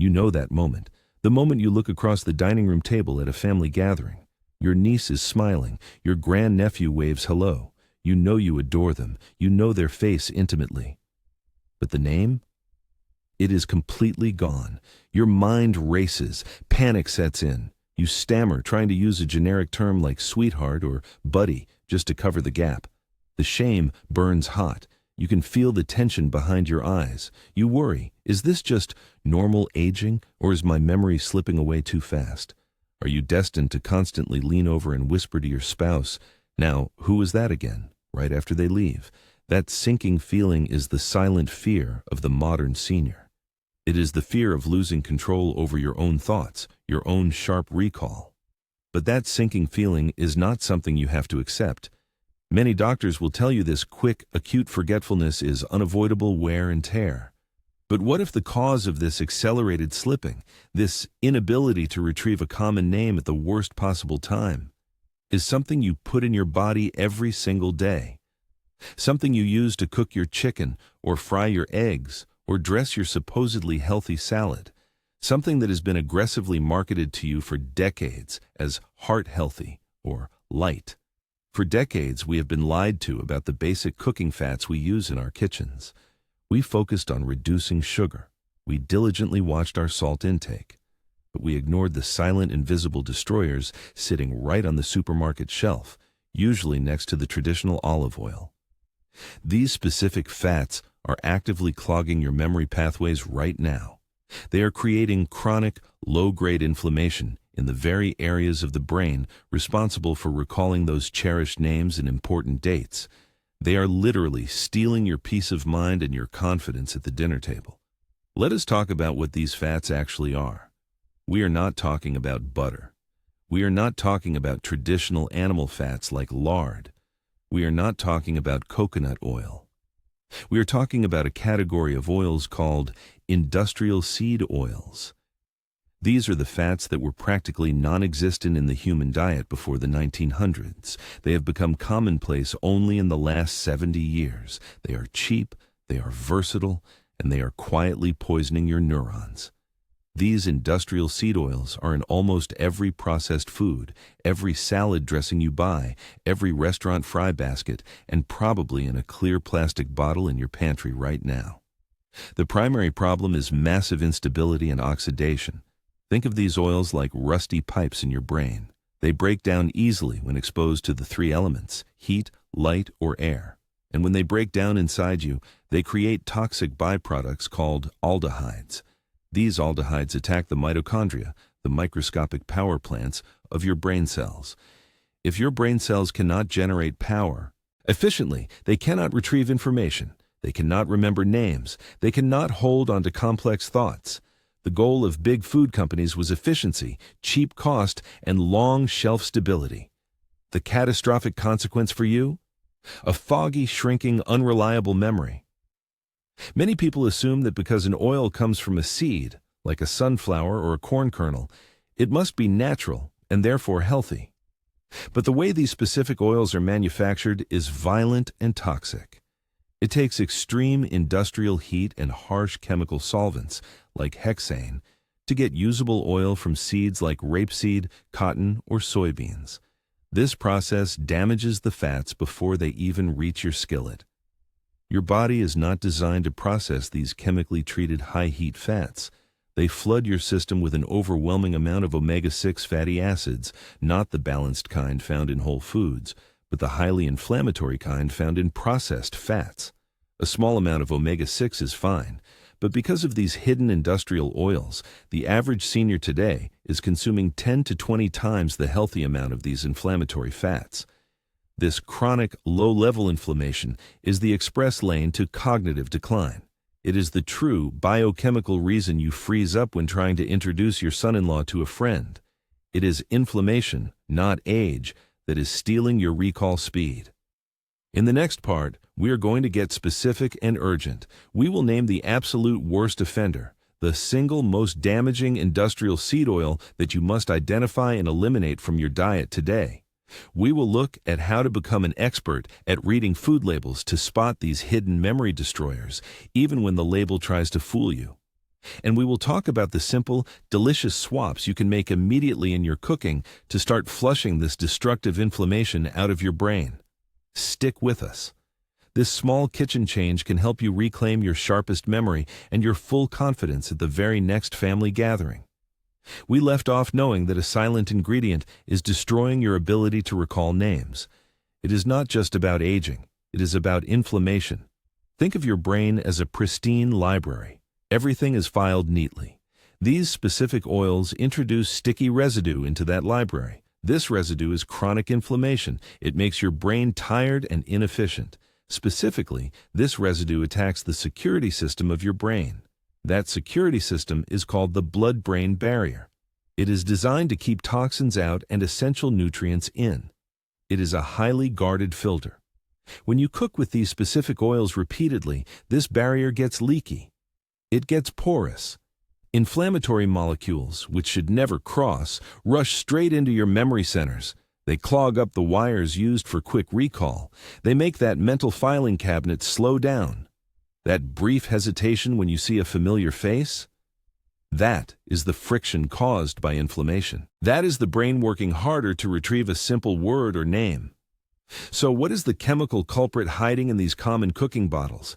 You know that moment. The moment you look across the dining room table at a family gathering. Your niece is smiling. Your grandnephew waves hello. You know you adore them. You know their face intimately. But the name? It is completely gone. Your mind races. Panic sets in. You stammer, trying to use a generic term like sweetheart or buddy just to cover the gap. The shame burns hot. You can feel the tension behind your eyes. You worry, is this just normal aging, or is my memory slipping away too fast? Are you destined to constantly lean over and whisper to your spouse, "Now, who was that again?" right after they leave? That sinking feeling is the silent fear of the modern senior. It is the fear of losing control over your own thoughts, your own sharp recall. But that sinking feeling is not something you have to accept. Many doctors will tell you this quick, acute forgetfulness is unavoidable wear and tear. But what if the cause of this accelerated slipping, this inability to retrieve a common name at the worst possible time, is something you put in your body every single day? Something you use to cook your chicken or fry your eggs or dress your supposedly healthy salad. Something that has been aggressively marketed to you for decades as heart healthy or light. For decades, we have been lied to about the basic cooking fats we use in our kitchens. We focused on reducing sugar. We diligently watched our salt intake. But we ignored the silent, invisible destroyers sitting right on the supermarket shelf, usually next to the traditional olive oil. These specific fats are actively clogging your memory pathways right now. They are creating chronic, low-grade inflammation in the very areas of the brain responsible for recalling those cherished names and important dates. They are literally stealing your peace of mind and your confidence at the dinner table. Let us talk about what these fats actually are. We are not talking about butter. We are not talking about traditional animal fats like lard. We are not talking about coconut oil. We are talking about a category of oils called industrial seed oils. These are the fats that were practically non-existent in the human diet before the 1900s. They have become commonplace only in the last 70 years. They are cheap, they are versatile, and they are quietly poisoning your neurons. These industrial seed oils are in almost every processed food, every salad dressing you buy, every restaurant fry basket, and probably in a clear plastic bottle in your pantry right now. The primary problem is massive instability and oxidation. Think of these oils like rusty pipes in your brain. They break down easily when exposed to the three elements, heat, light, or air. And when they break down inside you, they create toxic byproducts called aldehydes. These aldehydes attack the mitochondria, the microscopic power plants of your brain cells. If your brain cells cannot generate power efficiently, they cannot retrieve information, they cannot remember names, they cannot hold onto complex thoughts. The goal of big food companies was efficiency, cheap cost, and long shelf stability. The catastrophic consequence for you? A foggy, shrinking, unreliable memory. Many people assume that because an oil comes from a seed, like a sunflower or a corn kernel, it must be natural and therefore healthy. But the way these specific oils are manufactured is violent and toxic. It takes extreme industrial heat and harsh chemical solvents, like hexane, to get usable oil from seeds like rapeseed, cotton, or soybeans. This process damages the fats before they even reach your skillet. Your body is not designed to process these chemically treated high-heat fats. They flood your system with an overwhelming amount of omega-6 fatty acids, not the balanced kind found in whole foods, but the highly inflammatory kind found in processed fats. A small amount of omega-6 is fine, but because of these hidden industrial oils, the average senior today is consuming 10 to 20 times the healthy amount of these inflammatory fats. This chronic, low-level inflammation is the express lane to cognitive decline. It is the true biochemical reason you freeze up when trying to introduce your son-in-law to a friend. It is inflammation, not age, that is stealing your recall speed. In the next part, we are going to get specific and urgent. We will name the absolute worst offender, the single most damaging industrial seed oil that you must identify and eliminate from your diet today. We will look at how to become an expert at reading food labels to spot these hidden memory destroyers, even when the label tries to fool you. And we will talk about the simple, delicious swaps you can make immediately in your cooking to start flushing this destructive inflammation out of your brain. Stick with us. This small kitchen change can help you reclaim your sharpest memory and your full confidence at the very next family gathering. We left off knowing that a silent ingredient is destroying your ability to recall names. It is not just about aging, it is about inflammation. Think of your brain as a pristine library. Everything is filed neatly. These specific oils introduce sticky residue into that library. This residue is chronic inflammation. It makes your brain tired and inefficient. Specifically, this residue attacks the security system of your brain. That security system is called the blood-brain barrier. It is designed to keep toxins out and essential nutrients in. It is a highly guarded filter. When you cook with these specific oils repeatedly, this barrier gets leaky. It gets porous. Inflammatory molecules, which should never cross, rush straight into your memory centers. They clog up the wires used for quick recall. They make that mental filing cabinet slow down. That brief hesitation when you see a familiar face? That is the friction caused by inflammation. That is the brain working harder to retrieve a simple word or name. So what is the chemical culprit hiding in these common cooking bottles?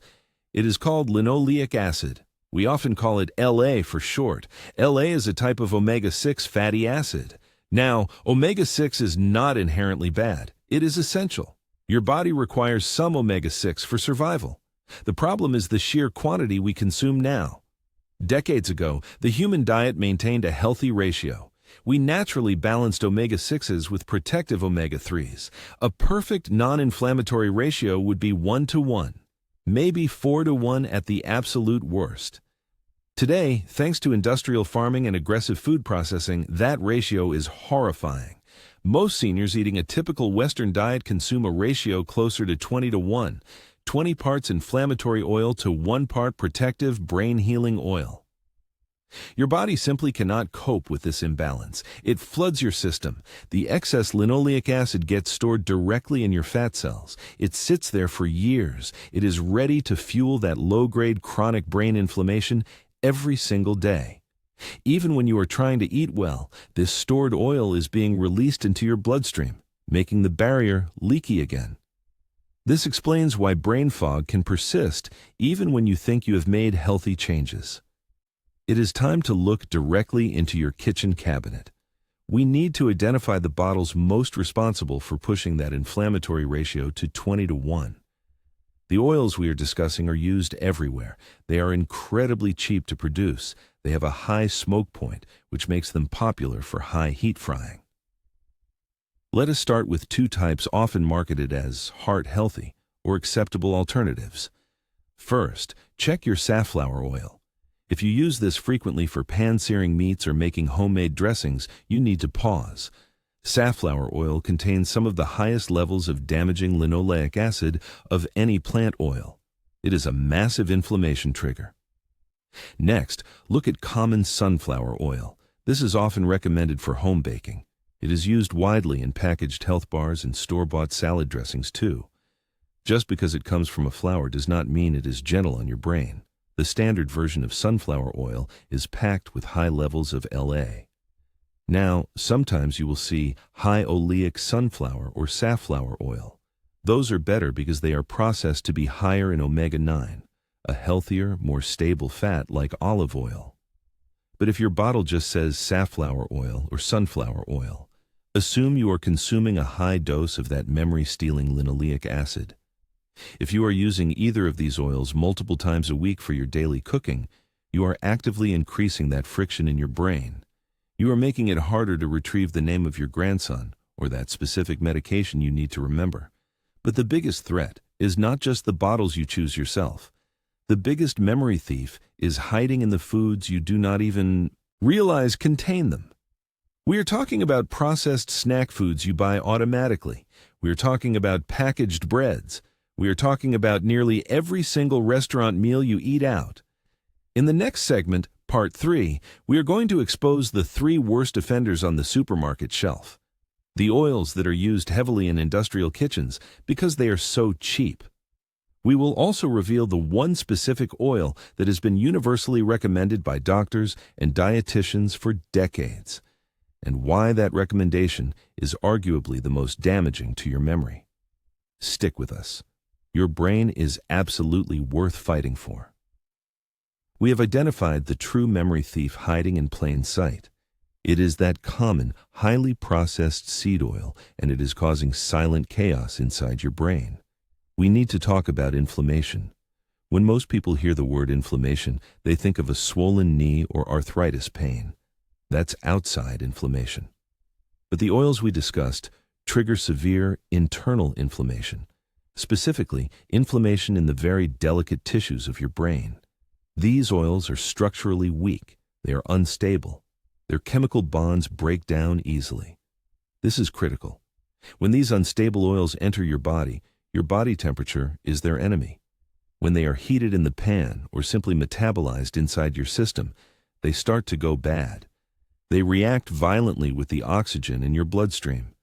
It is called linoleic acid. We often call it LA for short. LA is a type of omega-6 fatty acid. Now, omega-6 is not inherently bad. It is essential. Your body requires some omega-6 for survival. The problem is the sheer quantity we consume now. Decades ago, the human diet maintained a healthy ratio. We naturally balanced omega-6s with protective omega-3s. A perfect non-inflammatory ratio would be 1:1, maybe 4:1 at the absolute worst. Today, thanks to industrial farming and aggressive food processing, that ratio is horrifying. Most seniors eating a typical Western diet consume a ratio closer to 20:1, 20 parts inflammatory oil to 1 part protective, brain-healing oil. Your body simply cannot cope with this imbalance. It floods your system. The excess linoleic acid gets stored directly in your fat cells. It sits there for years. It is ready to fuel that low-grade chronic brain inflammation every single day. Even when you are trying to eat well, this stored oil is being released into your bloodstream, making the barrier leaky again. This explains why brain fog can persist even when you think you have made healthy changes. It is time to look directly into your kitchen cabinet. We need to identify the bottles most responsible for pushing that inflammatory ratio to 20:1. The oils we are discussing are used everywhere. They are incredibly cheap to produce. They have a high smoke point, which makes them popular for high heat frying. Let us start with two types often marketed as heart-healthy or acceptable alternatives. First, check your safflower oil. If you use this frequently for pan-searing meats or making homemade dressings, you need to pause. Safflower oil contains some of the highest levels of damaging linoleic acid of any plant oil. It is a massive inflammation trigger. Next, look at common sunflower oil. This is often recommended for home baking. It is used widely in packaged health bars and store-bought salad dressings too. Just because it comes from a flower does not mean it is gentle on your brain. The standard version of sunflower oil is packed with high levels of LA. Now, sometimes you will see high oleic sunflower or safflower oil. Those are better because they are processed to be higher in omega-9, a healthier, more stable fat like olive oil. But if your bottle just says safflower oil or sunflower oil, assume you are consuming a high dose of that memory-stealing linoleic acid. If you are using either of these oils multiple times a week for your daily cooking, you are actively increasing that friction in your brain. You are making it harder to retrieve the name of your grandson or that specific medication you need to remember. But the biggest threat is not just the bottles you choose yourself. The biggest memory thief is hiding in the foods you do not even realize contain them. We are talking about processed snack foods you buy automatically. We are talking about packaged breads. We are talking about nearly every single restaurant meal you eat out. In the next segment, Part 3, we are going to expose the 3 worst offenders on the supermarket shelf. The oils that are used heavily in industrial kitchens because they are so cheap. We will also reveal the one specific oil that has been universally recommended by doctors and dietitians for decades, and why that recommendation is arguably the most damaging to your memory. Stick with us. Your brain is absolutely worth fighting for. We have identified the true memory thief hiding in plain sight. It is that common, highly processed seed oil, and it is causing silent chaos inside your brain. We need to talk about inflammation. When most people hear the word inflammation, they think of a swollen knee or arthritis pain. That's outside inflammation. But the oils we discussed trigger severe internal inflammation, specifically inflammation in the very delicate tissues of your brain. These oils are structurally weak. They are unstable. Their chemical bonds break down easily. This is critical. When these unstable oils enter your body temperature is their enemy. When they are heated in the pan or simply metabolized inside your system, they start to go bad. They react violently with the oxygen in your bloodstream.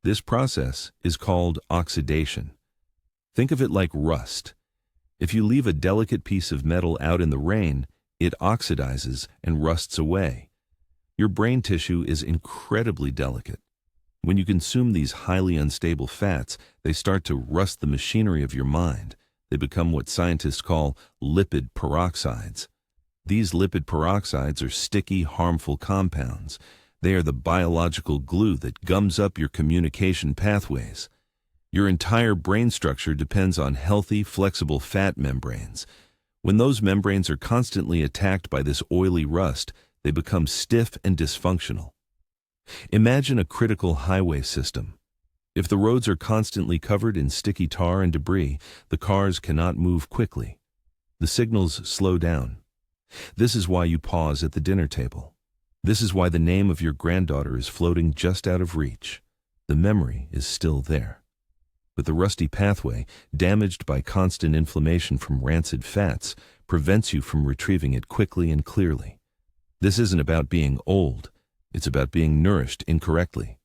This process is called oxidation. Think of it like rust. If you leave a delicate piece of metal out in the rain, it oxidizes and rusts away. Your brain tissue is incredibly delicate. When you consume these highly unstable fats, they start to rust the machinery of your mind. They become what scientists call lipid peroxides. These lipid peroxides are sticky, harmful compounds. They are the biological glue that gums up your communication pathways. Your entire brain structure depends on healthy, flexible fat membranes. When those membranes are constantly attacked by this oily rust, they become stiff and dysfunctional. Imagine a critical highway system. If the roads are constantly covered in sticky tar and debris, the cars cannot move quickly. The signals slow down. This is why you pause at the dinner table. This is why the name of your granddaughter is floating just out of reach. The memory is still there. But the rusty pathway, damaged by constant inflammation from rancid fats, prevents you from retrieving it quickly and clearly. This isn't about being old. It's about being nourished incorrectly.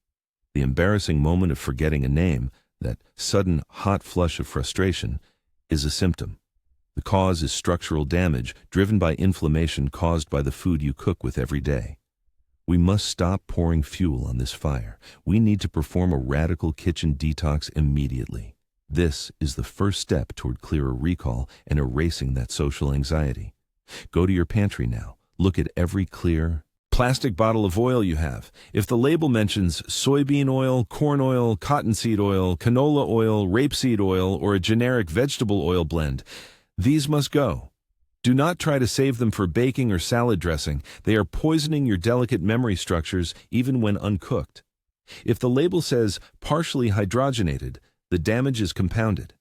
The embarrassing moment of forgetting a name, that sudden hot flush of frustration, is a symptom. The cause is structural damage driven by inflammation caused by the food you cook with every day. We must stop pouring fuel on this fire. We need to perform a radical kitchen detox immediately. This is the first step toward clearer recall and erasing that social anxiety. Go to your pantry now. Look at every clear plastic bottle of oil you have. If the label mentions soybean oil, corn oil, cottonseed oil, canola oil, rapeseed oil, or a generic vegetable oil blend, these must go. Do not try to save them for baking or salad dressing. They are poisoning your delicate memory structures even when uncooked. If the label says partially hydrogenated, the damage is compounded.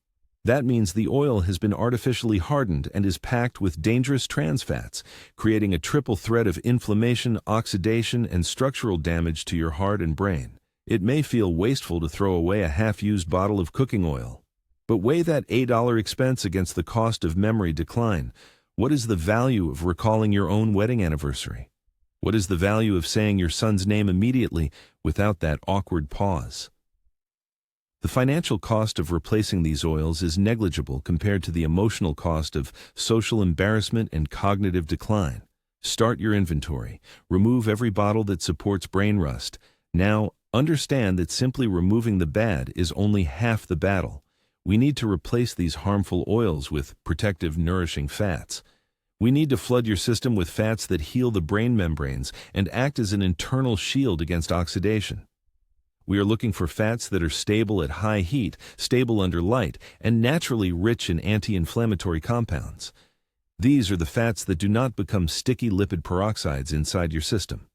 That means the oil has been artificially hardened and is packed with dangerous trans fats, creating a triple threat of inflammation, oxidation, and structural damage to your heart and brain. It may feel wasteful to throw away a half-used bottle of cooking oil, but weigh that $8 expense against the cost of memory decline. What is the value of recalling your own wedding anniversary? What is the value of saying your son's name immediately without that awkward pause? The financial cost of replacing these oils is negligible compared to the emotional cost of social embarrassment and cognitive decline. Start your inventory. Remove every bottle that supports brain rust. Now, understand that simply removing the bad is only half the battle. We need to replace these harmful oils with protective, nourishing fats. We need to flood your system with fats that heal the brain membranes and act as an internal shield against oxidation. We are looking for fats that are stable at high heat, stable under light, and naturally rich in anti-inflammatory compounds. These are the fats that do not become sticky lipid peroxides inside your system.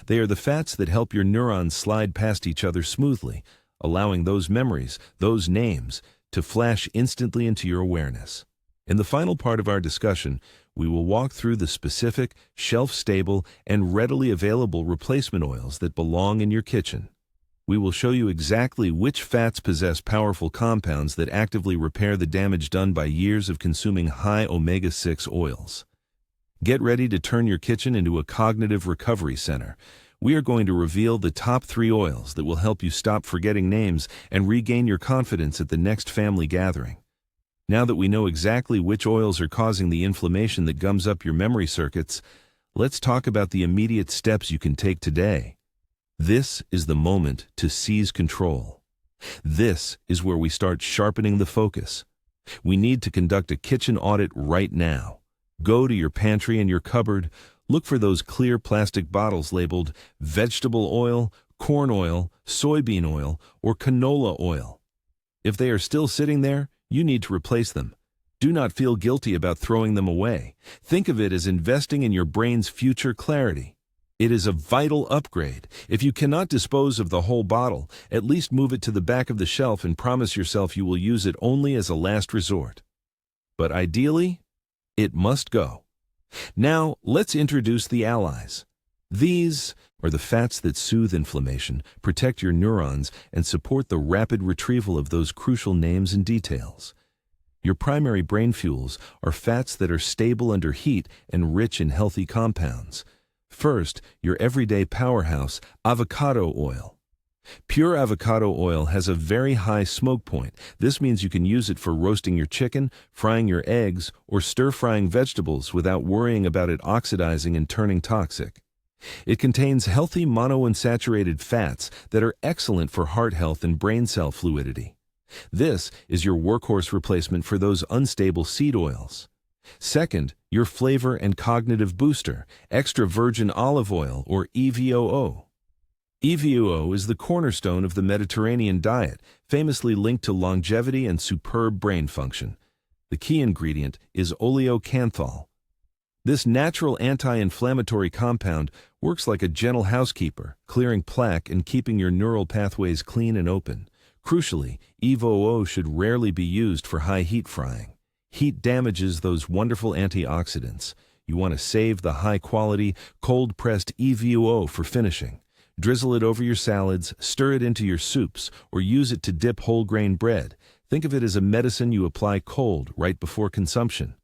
They are the fats that help your neurons slide past each other smoothly, allowing those memories, those names, to flash instantly into your awareness. In the final part of our discussion, we will walk through the specific, shelf-stable, and readily available replacement oils that belong in your kitchen. We will show you exactly which fats possess powerful compounds that actively repair the damage done by years of consuming high omega-6 oils. Get ready to turn your kitchen into a cognitive recovery center. We are going to reveal the top 3 oils that will help you stop forgetting names and regain your confidence at the next family gathering. Now that we know exactly which oils are causing the inflammation that gums up your memory circuits, let's talk about the immediate steps you can take today. This is the moment to seize control. This is where we start sharpening the focus. We need to conduct a kitchen audit right now. Go to your pantry and your cupboard, look for those clear plastic bottles labeled vegetable oil, corn oil, soybean oil, or canola oil. If they are still sitting there, you need to replace them. Do not feel guilty about throwing them away. Think of it as investing in your brain's future clarity. It is a vital upgrade. If you cannot dispose of the whole bottle, at least move it to the back of the shelf and promise yourself you will use it only as a last resort. But ideally, it must go. Now, let's introduce the allies. These are the fats that soothe inflammation, protect your neurons, and support the rapid retrieval of those crucial names and details. Your primary brain fuels are fats that are stable under heat and rich in healthy compounds. First, your everyday powerhouse, avocado oil. Pure avocado oil has a very high smoke point. This means you can use it for roasting your chicken, frying your eggs, or stir-frying vegetables without worrying about it oxidizing and turning toxic. It contains healthy monounsaturated fats that are excellent for heart health and brain cell fluidity. This is your workhorse replacement for those unstable seed oils. Second, your flavor and cognitive booster, extra virgin olive oil or EVOO. EVOO is the cornerstone of the Mediterranean diet, famously linked to longevity and superb brain function. The key ingredient is oleocanthal. This natural anti-inflammatory compound works like a gentle housekeeper, clearing plaque and keeping your neural pathways clean and open. Crucially, EVOO should rarely be used for high heat frying. Heat damages those wonderful antioxidants. You want to save the high-quality, cold-pressed EVOO for finishing. Drizzle it over your salads, stir it into your soups, or use it to dip whole-grain bread. Think of it as a medicine you apply cold right before consumption.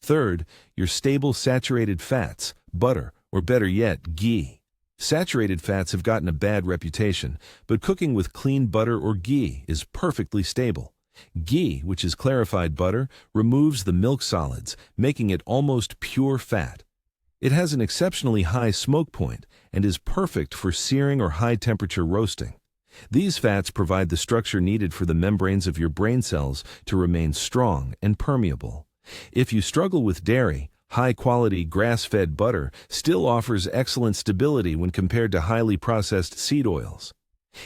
Third, your stable saturated fats, butter, or better yet, ghee. Saturated fats have gotten a bad reputation, but cooking with clean butter or ghee is perfectly stable. Ghee, which is clarified butter, removes the milk solids, making it almost pure fat. It has an exceptionally high smoke point and is perfect for searing or high-temperature roasting. These fats provide the structure needed for the membranes of your brain cells to remain strong and permeable. If you struggle with dairy, high-quality grass-fed butter still offers excellent stability when compared to highly processed seed oils.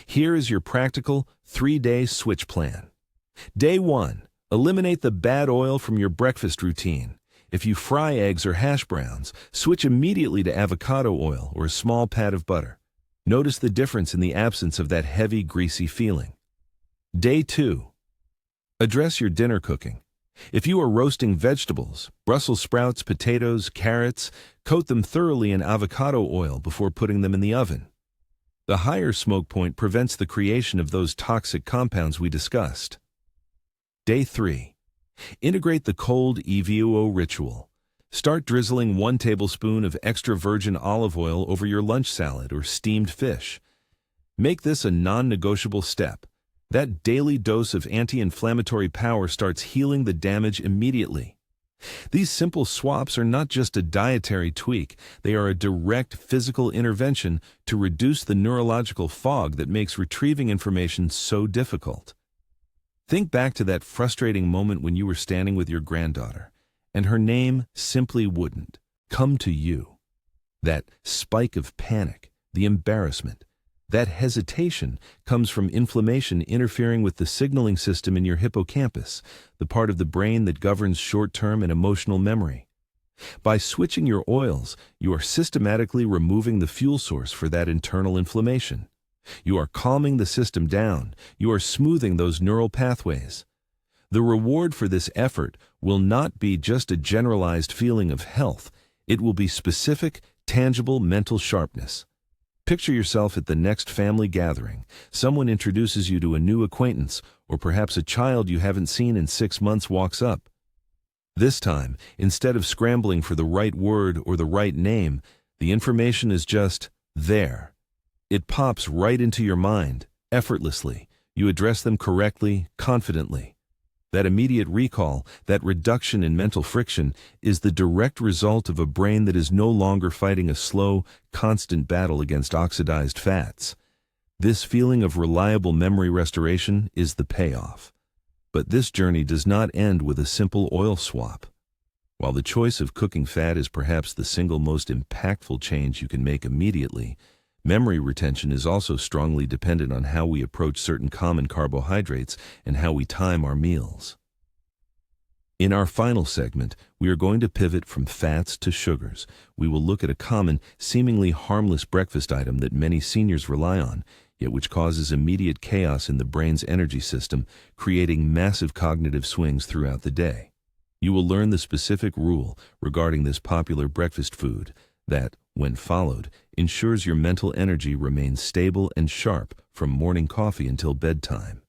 Here is your practical 3-day switch plan. Day 1. Eliminate the bad oil from your breakfast routine. If you fry eggs or hash browns, switch immediately to avocado oil or a small pat of butter. Notice the difference in the absence of that heavy, greasy feeling. Day 2. Address your dinner cooking. If you are roasting vegetables, Brussels sprouts, potatoes, carrots, coat them thoroughly in avocado oil before putting them in the oven. The higher smoke point prevents the creation of those toxic compounds we discussed. Day 3. Integrate the cold EVOO ritual. Start drizzling 1 tablespoon of extra virgin olive oil over your lunch salad or steamed fish. Make this a non-negotiable step. That daily dose of anti-inflammatory power starts healing the damage immediately. These simple swaps are not just a dietary tweak, they are a direct physical intervention to reduce the neurological fog that makes retrieving information so difficult. Think back to that frustrating moment when you were standing with your granddaughter, and her name simply wouldn't come to you. That spike of panic, the embarrassment, that hesitation comes from inflammation interfering with the signaling system in your hippocampus, the part of the brain that governs short-term and emotional memory. By switching your oils, you are systematically removing the fuel source for that internal inflammation. You are calming the system down. You are smoothing those neural pathways. The reward for this effort will not be just a generalized feeling of health. It will be specific, tangible mental sharpness. Picture yourself at the next family gathering. Someone introduces you to a new acquaintance, or perhaps a child you haven't seen in 6 months walks up. This time, instead of scrambling for the right word or the right name, the information is just there. It pops right into your mind, effortlessly. You address them correctly, confidently. That immediate recall, that reduction in mental friction, is the direct result of a brain that is no longer fighting a slow, constant battle against oxidized fats. This feeling of reliable memory restoration is the payoff. But this journey does not end with a simple oil swap. While the choice of cooking fat is perhaps the single most impactful change you can make immediately, memory retention is also strongly dependent on how we approach certain common carbohydrates and how we time our meals. In our final segment, we are going to pivot from fats to sugars. We will look at a common, seemingly harmless breakfast item that many seniors rely on, yet which causes immediate chaos in the brain's energy system, creating massive cognitive swings throughout the day. You will learn the specific rule regarding this popular breakfast food that, when followed, ensures your mental energy remains stable and sharp from morning coffee until bedtime.